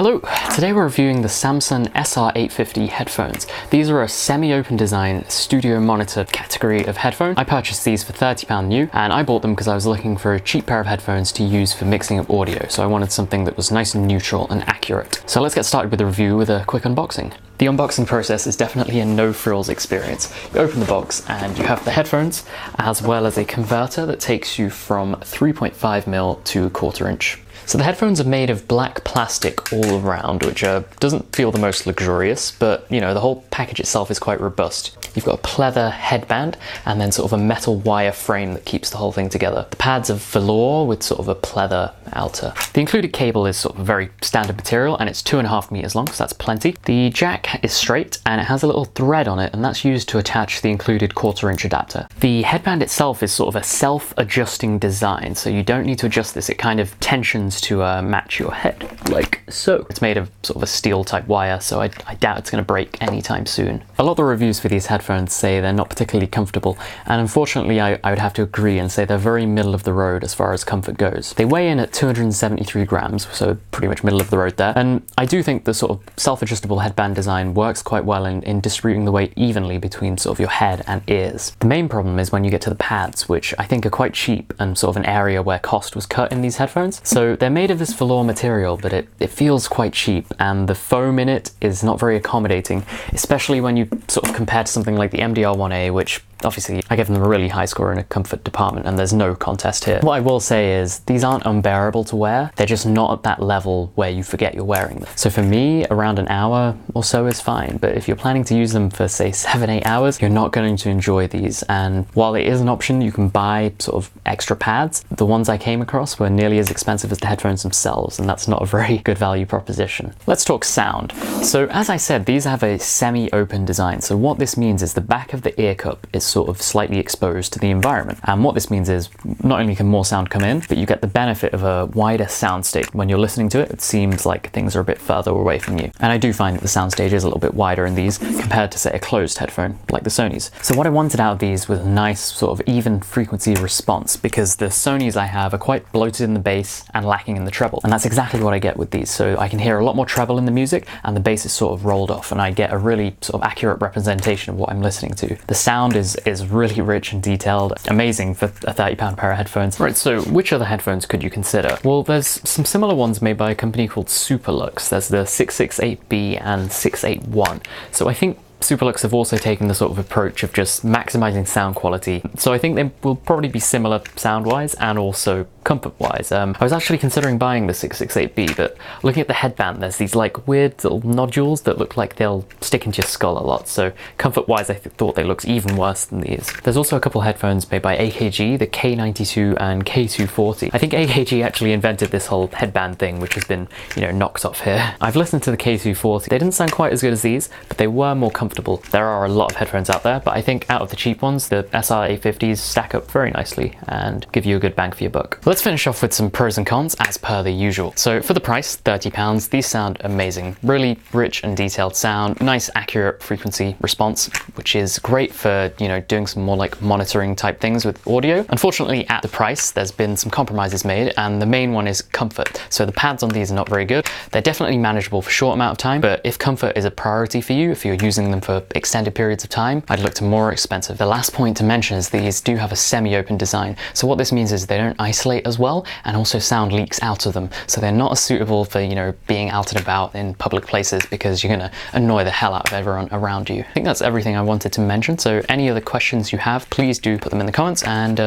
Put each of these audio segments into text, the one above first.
Hello, today we're reviewing the Samson SR850 headphones. These are a semi-open design studio monitor category of headphone. I purchased these for £30 new, and I bought them because I was looking for a cheap pair of headphones to use for mixing up audio, so I wanted something that was nice and neutral and accurate. So let's get started with the review with a quick unboxing. The unboxing process is definitely a no-frills experience. You open the box and you have the headphones, as well as a converter that takes you from 3.5mm to 1/4 inch. So the headphones are made of black plastic all around, which doesn't feel the most luxurious, but you know, the whole package itself is quite robust. You've got a pleather headband and then sort of a metal wire frame that keeps the whole thing together. The pads are velour with sort of a pleather outer. The included cable is sort of a very standard material and it's 2.5 meters long, so that's plenty. The jack is straight and it has a little thread on it, and that's used to attach the included 1/4 inch adapter. The headband itself is sort of a self-adjusting design, so you don't need to adjust this. It kind of tensions to match your head, like so. It's made of sort of a steel type wire, so I doubt it's going to break anytime soon. A lot of the reviews for these headphones say they're not particularly comfortable, and unfortunately I would have to agree and say they're very middle of the road as far as comfort goes. They weigh in at 273 grams, so pretty much middle of the road there, and I do think the sort of self-adjustable headband design works quite well in distributing the weight evenly between sort of your head and ears. The main problem is when you get to the pads, which I think are quite cheap and sort of an area where cost was cut in these headphones. So they're made of this velour material, but it feels quite cheap, and the foam in it is not very accommodating, especially when you sort of compare to something like the MDR1A, which obviously I give them a really high score in a comfort department, and there's no contest here. What I will say is these aren't unbearable to wear, they're just not at that level where you forget you're wearing them. So for me, around an hour or so is fine, but if you're planning to use them for say 7-8 hours, you're not going to enjoy these. And while it is an option, you can buy sort of extra pads. The ones I came across were nearly as expensive as the headphones themselves, and that's not a very good value proposition. Let's talk sound. So as I said, these have a semi-open design. So what this means is the back of the ear cup is sort of slightly exposed to the environment. And what this means is not only can more sound come in, but you get the benefit of a wider soundstage. When you're listening to it, it seems like things are a bit further away from you. And I do find that the soundstage is a little bit wider in these compared to say a closed headphone like the Sony's. So what I wanted out of these was a nice sort of even frequency response, because the Sony's I have are quite bloated in the bass and lacking in the treble. And that's exactly what I get with these. So I can hear a lot more treble in the music and the bass is sort of rolled off, and I get a really sort of accurate representation of what I'm listening to. The sound is really rich and detailed, amazing for a £30 pair of headphones. Right, so which other headphones could you consider? Well, there's some similar ones made by a company called Superlux. There's the 668B and 681. So I think Superlux have also taken the sort of approach of just maximizing sound quality. So I think they will probably be similar sound-wise and also comfort-wise. I was actually considering buying the 668B, but looking at the headband, there's these like weird little nodules that look like they'll stick into your skull a lot. So comfort-wise, I thought they looked even worse than these. There's also a couple headphones made by AKG, the K92 and K240. I think AKG actually invented this whole headband thing, which has been, you know, knocked off here. I've listened to the K240. They didn't sound quite as good as these, but they were more comfortable. There are a lot of headphones out there, but I think out of the cheap ones, the SR850s stack up very nicely and give you a good bang for your buck. Let's finish off with some pros and cons as per the usual. So for the price, £30, these sound amazing. Really rich and detailed sound, nice accurate frequency response, which is great for, you know, doing some more like monitoring type things with audio. Unfortunately, at the price, there's been some compromises made, and the main one is comfort. So the pads on these are not very good. They're definitely manageable for a short amount of time, but if comfort is a priority for you, if you're using them for extended periods of time, I'd look to more expensive. The last point to mention is these do have a semi-open design. So what this means is they don't isolate as well, and also sound leaks out of them. So they're not as suitable for, you know, being out and about in public places, because you're gonna annoy the hell out of everyone around you. I think that's everything I wanted to mention. So any other questions you have, please do put them in the comments, and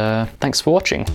thanks for watching.